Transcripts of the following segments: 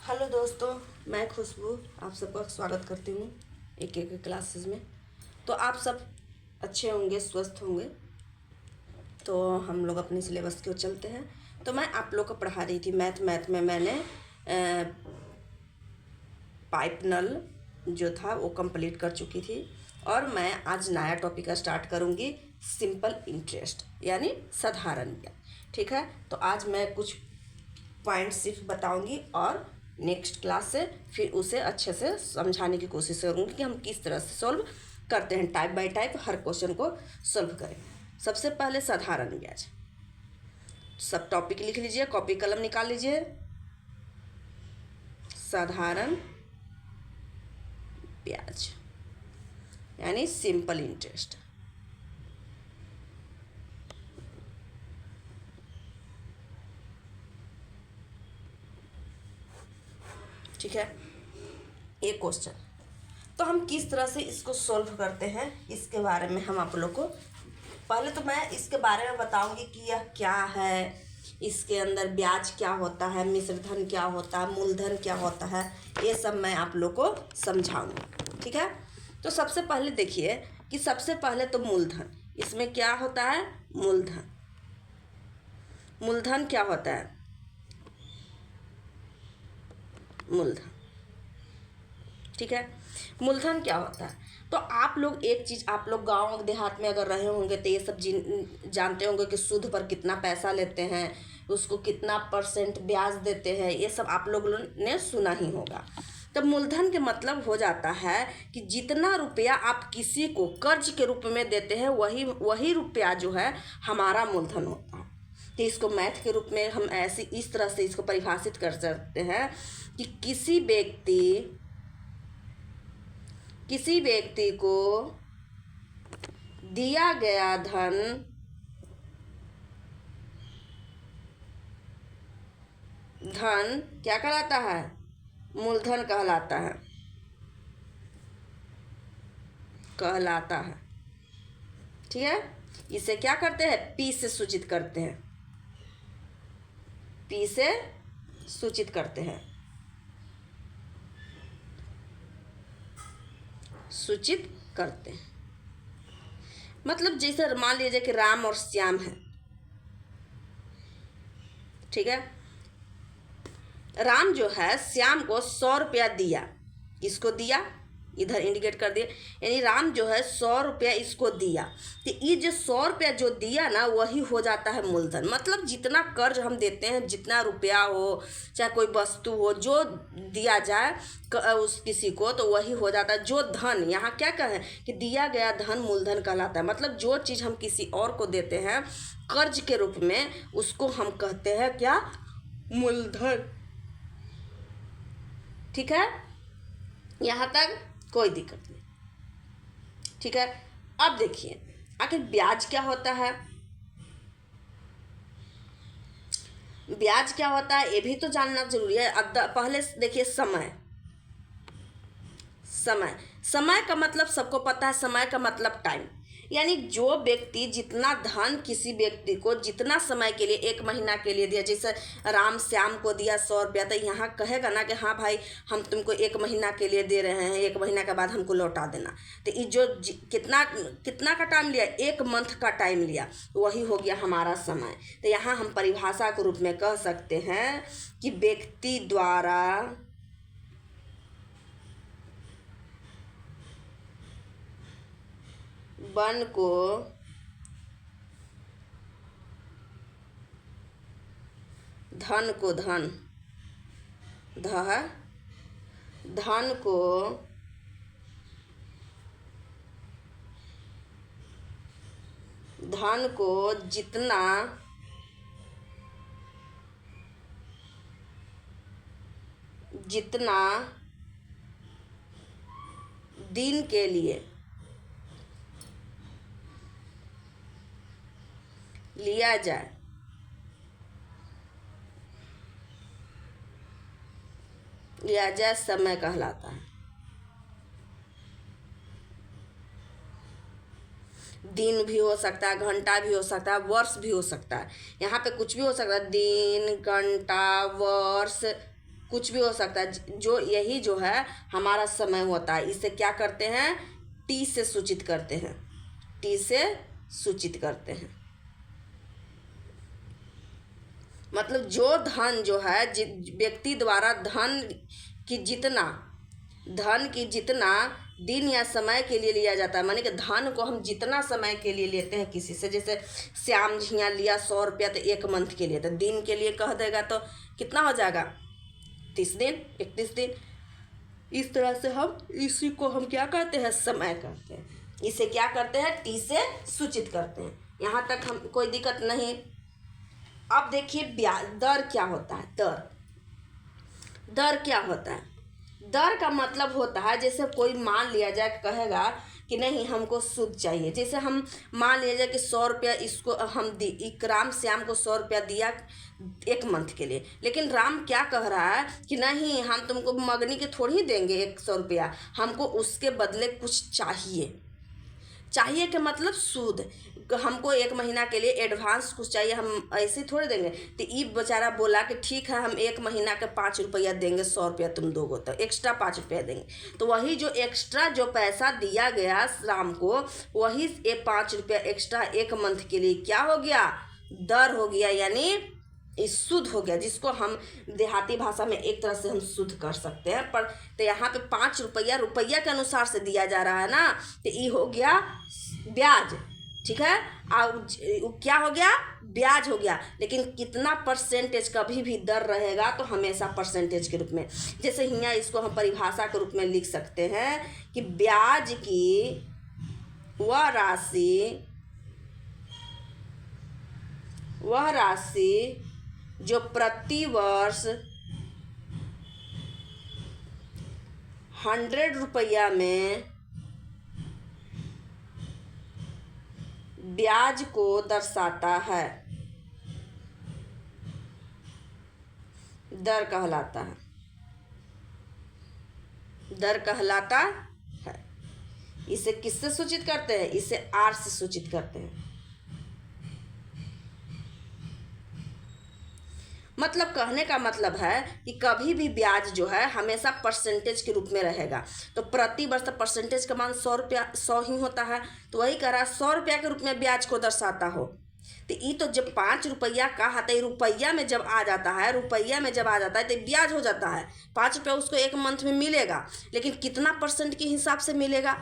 Hello दोस्तों, मैं खुशबू आप सबका स्वागत करती हूँ एक एक क्लासेस में। तो आप सब अच्छे होंगे, स्वस्थ होंगे। तो हम लोग अपने सिलेबस की ओर चलते हैं। तो मैं आप लोग को पढ़ा रही थी मैथ में मैंने पाइप नल जो था वो कंप्लीट कर चुकी थी। और मैं आज नया टॉपिक स्टार्ट करूँगी, सिंपल इंटरेस्ट यानी साधारण ब्याज। ठीक है, तो आज मैं कुछ पॉइंट सिर्फ बताऊंगी और नेक्स्ट क्लास से फिर उसे अच्छे से समझाने की कोशिश करूंगी कि हम किस तरह से सॉल्व करते हैं, टाइप बाय टाइप हर क्वेश्चन को सॉल्व करें। सबसे पहले साधारण ब्याज। सब टॉपिक लिख लीजिए, कॉपी कलम निकाल लीजिए। साधारण ब्याज यानी सिंपल इंटरेस्ट। ठीक है, एक क्वेश्चन। तो हम किस तरह से इसको सॉल्व करते हैं इसके बारे में हम आप लोग को, पहले तो मैं इसके बारे में बताऊंगी कि यह क्या है, इसके अंदर ब्याज क्या होता है, मिश्र धन क्या होता है, मूलधन क्या होता है, ये सब मैं आप लोग को समझाऊंगी। ठीक है, तो सबसे पहले देखिए कि सबसे पहले तो मूलधन, इसमें क्या होता है, मूलधन। मूलधन क्या होता है, मूलधन। ठीक है, मूलधन क्या होता है। तो आप लोग एक चीज़, आप लोग गांव देहात में अगर रहे होंगे तो ये सब जानते होंगे कि सूद पर कितना पैसा लेते हैं, उसको कितना परसेंट ब्याज देते हैं, ये सब आप लोग ने सुना ही होगा। तो मूलधन के मतलब हो जाता है कि जितना रुपया आप किसी को कर्ज के रूप में देते हैं वही वही रुपया जो है हमारा मूलधन होता है। तो इसको मैथ के रूप में हम ऐसे इस तरह से इसको परिभाषित कर सकते हैं कि किसी व्यक्ति को दिया गया धन क्या कहलाता है, मूलधन कहलाता है। ठीक है, इसे क्या करते हैं, पी से सूचित करते हैं, पी से सूचित करते हैं, सूचित करते हैं। मतलब जैसे मान लीजिए कि राम और श्याम है। ठीक है, राम जो है श्याम को 100 रुपया दिया, किसको दिया, इधर इंडिकेट कर दिए, यानी राम जो है 100 रुपया इसको दिया। तो ये जो 100 रुपया जो दिया ना वही हो जाता है मूलधन। मतलब जितना कर्ज हम देते हैं, जितना रुपया हो चाहे कोई वस्तु हो जो दिया जाए उस किसी को, तो वही हो जाता है। जो धन यहाँ क्या कहें कि दिया गया धन मूलधन कहलाता है। मतलब जो चीज़ हम किसी और को देते हैं कर्ज के रूप में उसको हम कहते हैं क्या, मूलधन। ठीक है, यहाँ तक कोई दिक्कत नहीं। ठीक है, अब देखिए आखिर ब्याज क्या होता है। ब्याज क्या होता है ये भी तो जानना जरूरी है। अब पहले देखिए समय। समय समय का मतलब सबको पता है, समय का मतलब टाइम। यानी जो व्यक्ति जितना धन किसी व्यक्ति को जितना समय के लिए, 1 महीना के लिए दिया, जैसे राम श्याम को दिया 100 रुपया, तो यहाँ कहेगा ना कि हाँ भाई हम तुमको 1 महीना के लिए दे रहे हैं, 1 महीना के बाद हमको लौटा देना। तो ये जो कितना कितना का टाइम लिया, 1 मंथ का टाइम लिया, वही हो गया हमारा समय। तो यहाँ हम परिभाषा के रूप में कह सकते हैं कि व्यक्ति द्वारा वन को धन को धन जितना दिन के लिए लिया जाए समय कहलाता है। दिन भी हो सकता है, घंटा भी हो सकता है, वर्ष भी हो सकता है। यहाँ पे कुछ भी हो सकता है, दिन, घंटा, वर्ष, कुछ भी हो सकता है। जो यही जो है हमारा समय होता है, इसे क्या करते हैं, टी से सूचित करते हैं, टी से सूचित करते हैं। मतलब जो धन जो है व्यक्ति द्वारा धन की जितना दिन या समय के लिए लिया जाता है, माने कि धन को हम जितना समय के लिए लेते हैं किसी से, जैसे श्याम जी यहाँ लिया 100 रुपया तो 1 मंथ के लिए, तो दिन के लिए कह देगा तो कितना हो जाएगा, 30 दिन, 31 दिन। इस तरह से हम इसी को हम क्या कहते हैं, समय कहते हैं। इसे क्या करते हैं, टी से सूचित करते हैं। यहाँ तक हम कोई दिक्कत नहीं। अब देखिए ब्याज दर क्या होता है। दर क्या होता है, दर का मतलब होता है जैसे कोई मान लिया जाए कहेगा कि नहीं हमको सूद चाहिए, जैसे हम मान लिया जाए कि 100 रुपया इसको हम राम श्याम को 100 रुपया दिया 1 मंथ के लिए, लेकिन राम क्या कह रहा है कि नहीं हम तुमको मगनी के थोड़ी ही देंगे 100 रुपया, हमको उसके बदले कुछ चाहिए के मतलब सूद, हमको 1 महीना के लिए एडवांस कुछ चाहिए, हम ऐसे थोड़े देंगे। तो ये बेचारा बोला कि ठीक है हम 1 महीना के 5 रुपया देंगे, 100 रुपया तुम दोगे तो एक्स्ट्रा 5 रुपया देंगे। तो वही जो एक्स्ट्रा जो पैसा दिया गया राम को, वही 5 रुपया एक्स्ट्रा 1 मंथ के लिए क्या हो गया, दर हो गया, यानी शुद्ध हो गया, जिसको हम देहाती भाषा में एक तरह से हम शुद्ध कर सकते हैं। पर तो यहाँ पे 5 रुपया रुपया के अनुसार से दिया जा रहा है ना, तो ये हो गया ब्याज, ठीक है। और क्या हो गया, ब्याज हो गया। लेकिन कितना परसेंटेज, कभी भी दर रहेगा तो हमेशा परसेंटेज के रूप में। जैसे यहाँ इसको हम परिभाषा के रूप में लिख सकते हैं कि ब्याज की वह राशि जो प्रति वर्ष 100 रुपया में ब्याज को दर्शाता है, दर कहलाता है, दर कहलाता है। इसे किससे सूचित करते हैं, इसे आर से सूचित करते हैं। मतलब कहने का मतलब है कि कभी भी ब्याज जो है हमेशा परसेंटेज के रूप में रहेगा। तो प्रति वर्ष परसेंटेज का मान 100 रुपया 100 ही होता है, तो वही कह रहा है 100 रुपया के रूप में ब्याज को दर्शाता हो। तो ये तो जब 5 रुपया कहा था, रुपया में जब आ जाता है, तो ब्याज हो जाता है। 5 रुपया उसको 1 मंथ में मिलेगा, लेकिन कितना परसेंट के हिसाब से मिलेगा,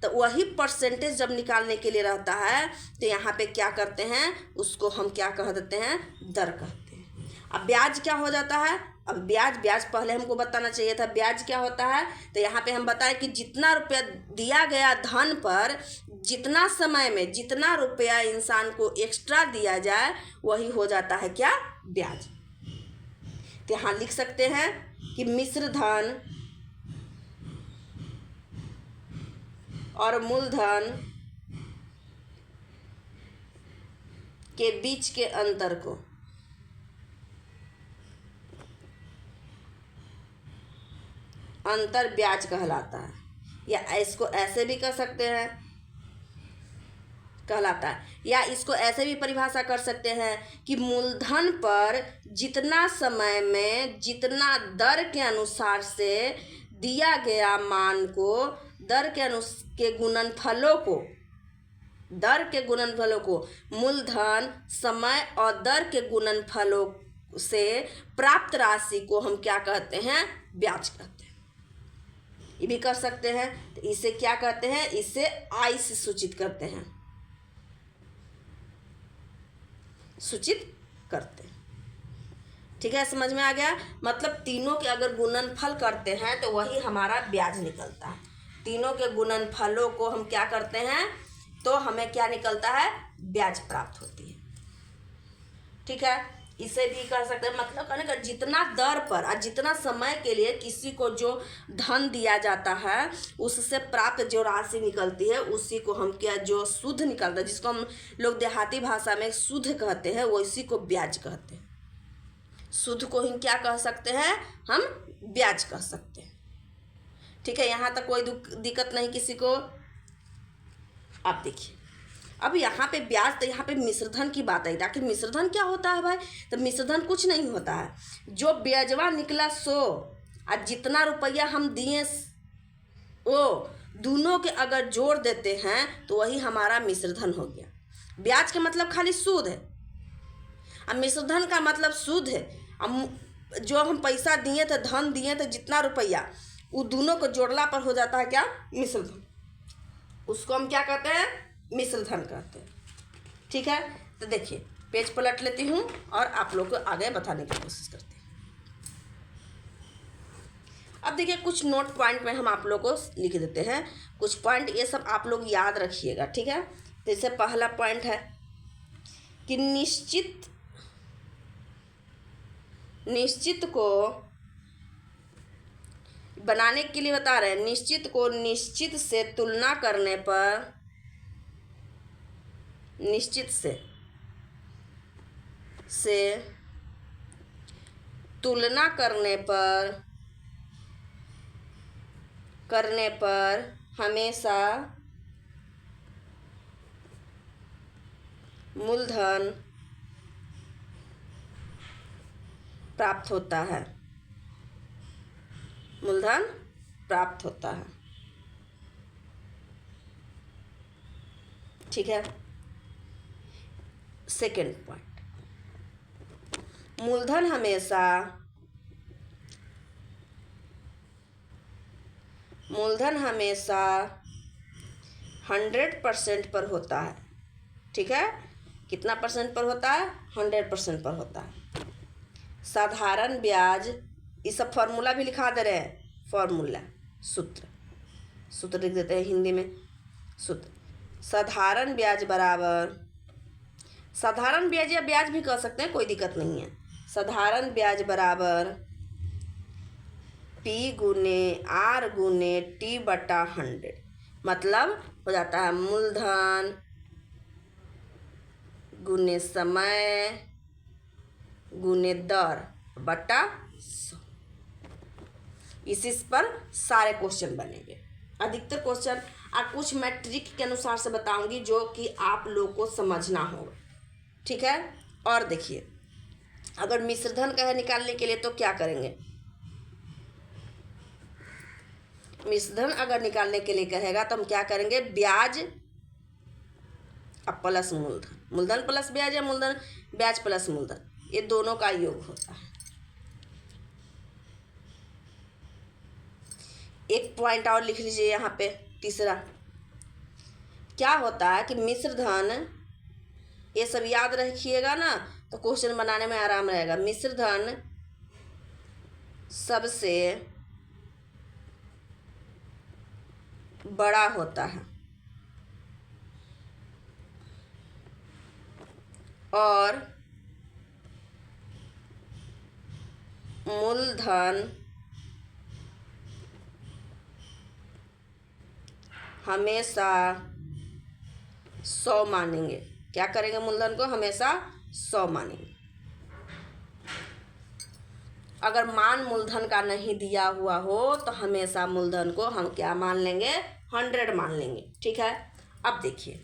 तो वही परसेंटेज जब निकालने के लिए रहता है तो यहाँ पे क्या करते हैं, उसको हम क्या कह देते हैं, दर कहते हैं। अब ब्याज क्या हो जाता है, अब ब्याज पहले हमको बताना चाहिए था। ब्याज क्या होता है, तो यहाँ पे हम बताएं कि जितना रुपया दिया गया धन पर जितना समय में जितना रुपया इंसान को एक्स्ट्रा दिया जाए, वही हो जाता है क्या, ब्याज। तो यहाँ लिख सकते हैं कि मिश्र धन और मूलधन के बीच के अंतर को अंतर ब्याज कहलाता है, या इसको ऐसे भी कह सकते हैं, कहलाता है, या इसको ऐसे भी परिभाषा कर सकते हैं कि मूलधन पर जितना समय में जितना दर के अनुसार से दिया गया मान को, दर के गुणनफलों को मूलधन, समय और दर के गुणनफलों से प्राप्त राशि को हम क्या कहते हैं, ब्याज कहते हैं। ये भी कर सकते हैं। तो इसे क्या कहते हैं, इसे आई से सूचित करते हैं, सूचित करते हैं। ठीक है, समझ में आ गया। मतलब तीनों के अगर गुणनफल करते हैं तो वही हमारा ब्याज निकलता है। तीनों के गुणनफलों को हम क्या करते हैं, तो हमें क्या निकलता है, ब्याज प्राप्त होती है। ठीक है, इसे भी कर सकते हैं। मतलब कहने का जितना दर पर और जितना समय के लिए किसी को जो धन दिया जाता है, उससे प्राप्त जो राशि निकलती है, उसी को हम क्या, जो शुद्ध निकलता है, जिसको हम लोग देहाती भाषा में शुद्ध कहते हैं, वो इसी को ब्याज कहते हैं। शुद्ध को ही क्या कह सकते हैं, हम ब्याज कह सकते हैं। ठीक है, यहाँ तक कोई दिक्कत नहीं किसी को। आप देखिए अब यहाँ पे ब्याज, तो यहाँ पे मिश्रधन की बात आई। आखिर मिश्रधन क्या होता है भाई? तो मिश्रधन कुछ नहीं होता है, जो ब्याजवा निकला सो और जितना रुपया हम दिए वो दोनों के अगर जोड़ देते हैं तो वही हमारा मिश्रधन हो गया। ब्याज का मतलब खाली सूद है, अब मिश्रधन का मतलब सूद है। अब जो हम पैसा दिए थे, धन दिए थे, जितना रुपया, वो दोनों को जोड़ला पर हो जाता है क्या? मिश्रधन। उसको हम क्या कहते हैं? मिश्रधन कहते हैं। ठीक है, तो देखिए पेज पलट लेती हूँ और आप लोग को आगे बताने की कोशिश करती हूँ। अब देखिए कुछ नोट पॉइंट में हम आप लोग को लिख देते हैं कुछ पॉइंट, ये सब आप लोग याद रखिएगा। ठीक है, जैसे पहला पॉइंट है कि निश्चित को बनाने के लिए बता रहे हैं। निश्चित को निश्चित से तुलना करने पर, निश्चित से तुलना करने पर हमेशा मूलधन प्राप्त होता है। मूलधन प्राप्त होता है। ठीक है, सेकंड पॉइंट, मूलधन हमेशा 100% पर होता है। ठीक है, कितना परसेंट पर होता है? 100% पर होता है। साधारण ब्याज, ये सब फॉर्मूला भी लिखा दे रहे हैं, फॉर्मूला सूत्र लिख देते हैं हिंदी में। सूत्र साधारण ब्याज बराबर, साधारण ब्याज या ब्याज भी कह सकते हैं, कोई दिक्कत नहीं है। साधारण ब्याज बराबर P गुने R गुने T बटा 100, मतलब हो जाता है मूलधन गुने समय गुने दर बटा 100। इसी पर सारे क्वेश्चन बनेंगे, अधिकतर क्वेश्चन। और कुछ मैं ट्रिक के अनुसार से बताऊंगी जो कि आप लोग को समझना होगा। ठीक है, और देखिए अगर मिश्रधन कहे निकालने के लिए तो क्या करेंगे? मिश्रधन अगर निकालने के लिए कहेगा तो हम क्या करेंगे? ब्याज अब प्लस मूलधन, मूलधन प्लस ब्याज या मूलधन ब्याज प्लस मूलधन, ये दोनों का योग होता है। एक पॉइंट और लिख लीजिए यहाँ पे, तीसरा क्या होता है कि मिश्रधन, ये सब याद रखिएगा ना तो क्वेश्चन बनाने में आराम रहेगा। मिश्रधन सबसे बड़ा होता है और मूलधन हमेशा 100 मानेंगे। क्या करेंगे? मूलधन को हमेशा 100 मानेंगे। अगर मान मूलधन का नहीं दिया हुआ हो तो हमेशा मूलधन को हम क्या मान लेंगे? 100 मान लेंगे। ठीक है, अब देखिए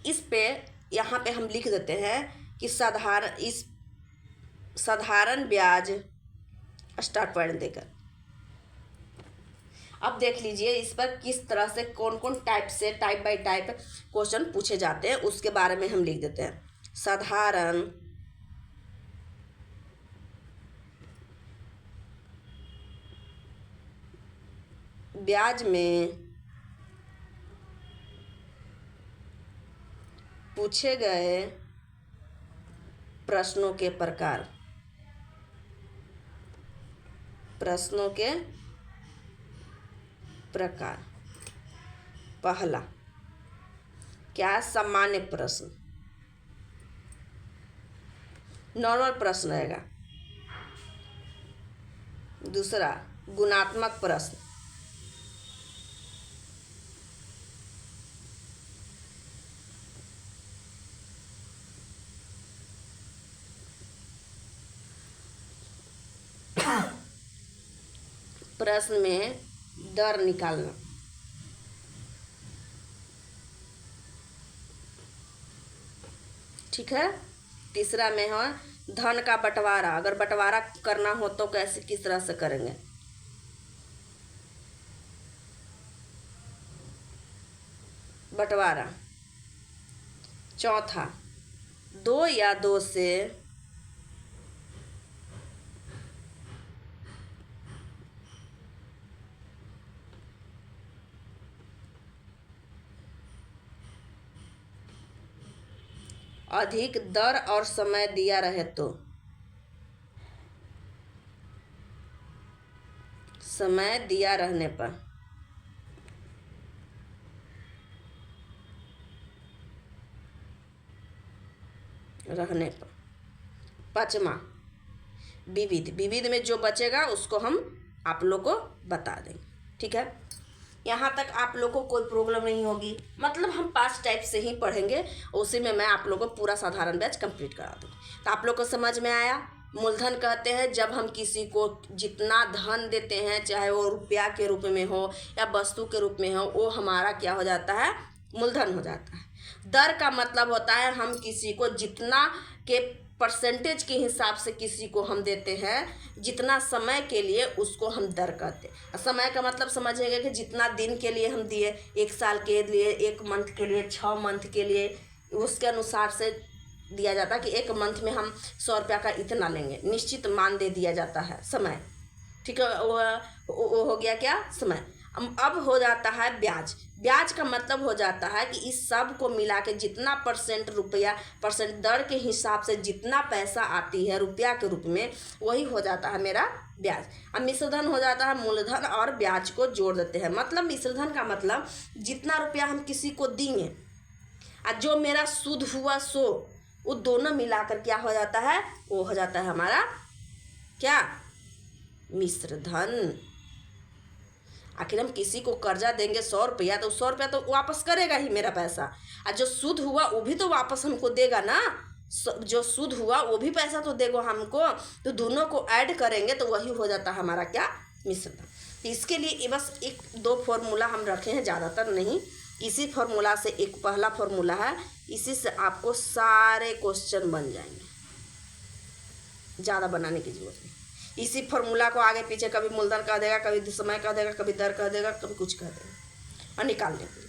इस पे यहाँ पे हम लिख देते हैं कि साधारण ब्याज स्टार्ट पॉइंट देकर। अब देख लीजिए इस पर किस तरह से कौन कौन टाइप से, टाइप बाय टाइप क्वेश्चन पूछे जाते हैं, उसके बारे में हम लिख देते हैं। साधारण ब्याज में पूछे गए प्रश्नों के प्रकार, पहला क्या? सामान्य प्रश्न, नॉर्मल प्रश्न रहेगा। दूसरा गुणात्मक प्रश्न, प्रश्न में दर निकालना। ठीक है। तीसरा में है धन का बंटवारा। अगर बंटवारा करना हो तो कैसे, किस तरह से करेंगे। बंटवारा। चौथा, दो या दो से अधिक दर और समय दिया रहे तो। समय दिया रहने पर। पांचवा, विविध। विविध में जो बचेगा उसको हम आप लोग को बता देंगे। ठीक है, यहाँ तक आप लोग को कोई प्रॉब्लम नहीं होगी। मतलब हम 5 टाइप से ही पढ़ेंगे, उसी में मैं आप लोग को पूरा साधारण बैच कंप्लीट करा दूँगी। तो आप लोग को समझ में आया। मूलधन कहते हैं जब हम किसी को जितना धन देते हैं, चाहे वो रुपया के रूप में हो या वस्तु के रूप में हो, वो हमारा क्या हो जाता है, मूलधन हो जाता है। दर का मतलब होता है हम किसी को जितना के परसेंटेज के हिसाब से किसी को हम देते हैं, जितना समय के लिए, उसको हम दर कहते हैं। समय का मतलब समझेंगे कि जितना दिन के लिए हम दिए, 1 साल के लिए, 1 मंथ के लिए, 6 मंथ के लिए, उसके अनुसार से दिया जाता है कि 1 मंथ में हम 100 रुपया का इतना लेंगे, निश्चित मान दे दिया जाता है समय। ठीक है, वो हो गया क्या, समय। अब हो जाता है ब्याज। ब्याज का मतलब हो जाता है कि इस सब को मिला के जितना परसेंट दर के हिसाब से जितना पैसा आती है रुपया के रूप में, वही हो जाता है मेरा ब्याज। अब मिश्रधन हो जाता है मूलधन और ब्याज को जोड़ देते हैं। मतलब मिश्रधन का मतलब जितना रुपया हम किसी को देंगे और जो मेरा शुद्ध हुआ सो, वो दोनों मिलाकर क्या हो जाता है, वो हो जाता है हमारा क्या, मिश्रधन। आखिर हम किसी को कर्जा देंगे 100 रुपया, तो 100 रुपया तो वापस करेगा ही मेरा पैसा, और जो सूद हुआ वो भी तो वापस हमको देगा ना। जो सूद हुआ वो भी पैसा तो देगा हमको। तो दोनों को ऐड करेंगे तो वही हो जाता है हमारा क्या, मिश्रधन। तो इसके लिए बस 1-2 फॉर्मूला हम रखे हैं, ज़्यादातर नहीं। इसी फॉर्मूला से, एक पहला फॉर्मूला है, इसी से आपको सारे क्वेश्चन बन जाएंगे, ज़्यादा बनाने की जरूरत नहीं। इसी फॉर्मूला को आगे पीछे कभी मूलधन कह देगा, कभी समय कह देगा, कभी दर कह देगा, कभी कुछ कह देगा, और निकालने के लिए।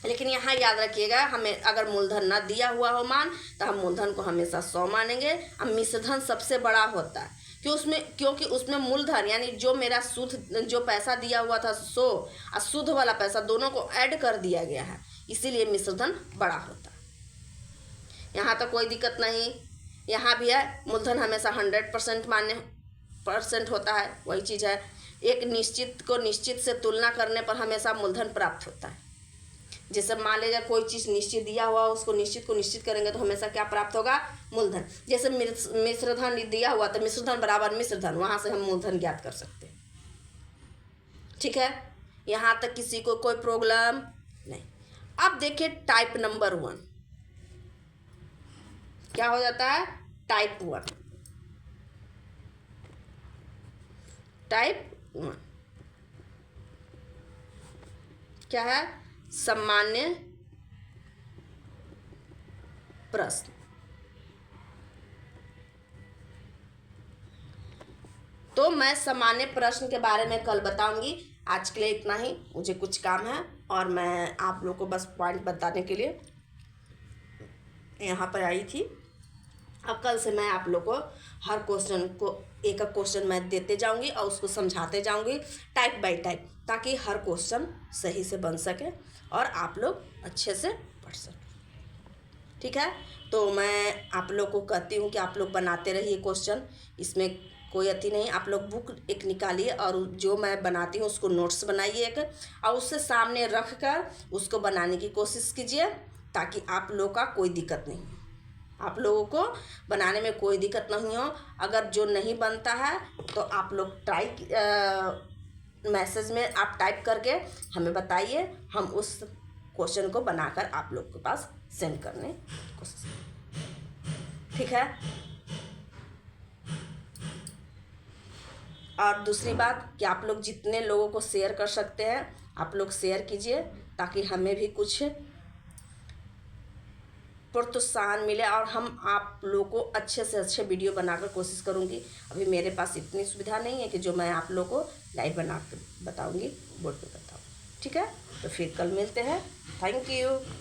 लेकिन यहाँ याद रखिएगा, हमें अगर मूलधन ना दिया हुआ हो मान, तो हम मूलधन को हमेशा 100 मानेंगे। अब मिश्रधन सबसे बड़ा होता है क्योंकि उसमें मूलधन यानी जो मेरा शुद्ध जो पैसा दिया हुआ था 100 और शुद्ध वाला पैसा दोनों को ऐड कर दिया गया है, इसीलिए मिश्रधन बड़ा होता है। यहाँ तो कोई दिक्कत नहीं। यहाँ भी है, मूलधन हमेशा 100% होता है, वही चीज़ है। एक निश्चित को निश्चित से तुलना करने पर हमेशा मूलधन प्राप्त होता है। जैसे मान लीजिए कोई चीज़ निश्चित दिया हुआ, उसको निश्चित को निश्चित करेंगे तो हमेशा क्या प्राप्त होगा, मूलधन। जैसे मिश्रधन दिया हुआ तो मिश्रधन बराबर मिश्रधन, वहाँ से हम मूलधन ज्ञात कर सकते हैं। ठीक है, यहाँ तक किसी को कोई प्रॉब्लम नहीं। अब देखिए टाइप नंबर 1 क्या हो जाता है, टाइप 1। टाइप 1 क्या है, सामान्य प्रश्न। तो मैं सामान्य प्रश्न के बारे में कल बताऊंगी। आज के लिए इतना ही, मुझे कुछ काम है और मैं आप लोग को बस पॉइंट बताने के लिए यहाँ पर आई थी। अब कल से मैं आप लोग को हर क्वेश्चन को एक क्वेश्चन मैं देते जाऊंगी और उसको समझाते जाऊंगी टाइप बाय टाइप, ताकि हर क्वेश्चन सही से बन सके और आप लोग अच्छे से पढ़ सकें। ठीक है, तो मैं आप लोग को कहती हूँ कि आप लोग बनाते रहिए क्वेश्चन, इसमें कोई अति नहीं। आप लोग बुक एक निकालिए और जो मैं बनाती हूँ उसको नोट्स बनाइए एक, और उससे सामने रख कर उसको बनाने की कोशिश कीजिए, ताकि आप लोग का कोई दिक्कत नहीं हो, आप लोगों को बनाने में कोई दिक्कत नहीं हो। अगर जो नहीं बनता है तो आप लोग मैसेज में आप टाइप करके हमें बताइए, हम उस क्वेश्चन को बनाकर आप लोग के पास सेंड करने की कोशिश करें। ठीक है, और दूसरी बात कि आप लोग जितने लोगों को शेयर कर सकते हैं आप लोग शेयर कीजिए, ताकि हमें भी कुछ प्रोत्साहन मिले और हम आप लोगों को अच्छे से अच्छे वीडियो बनाकर कोशिश करूँगी। अभी मेरे पास इतनी सुविधा नहीं है कि जो मैं आप लोगों को लाइव बना कर बताऊँगी, बोर्ड पे बताऊँ। ठीक है, तो फिर कल मिलते हैं। Thank you.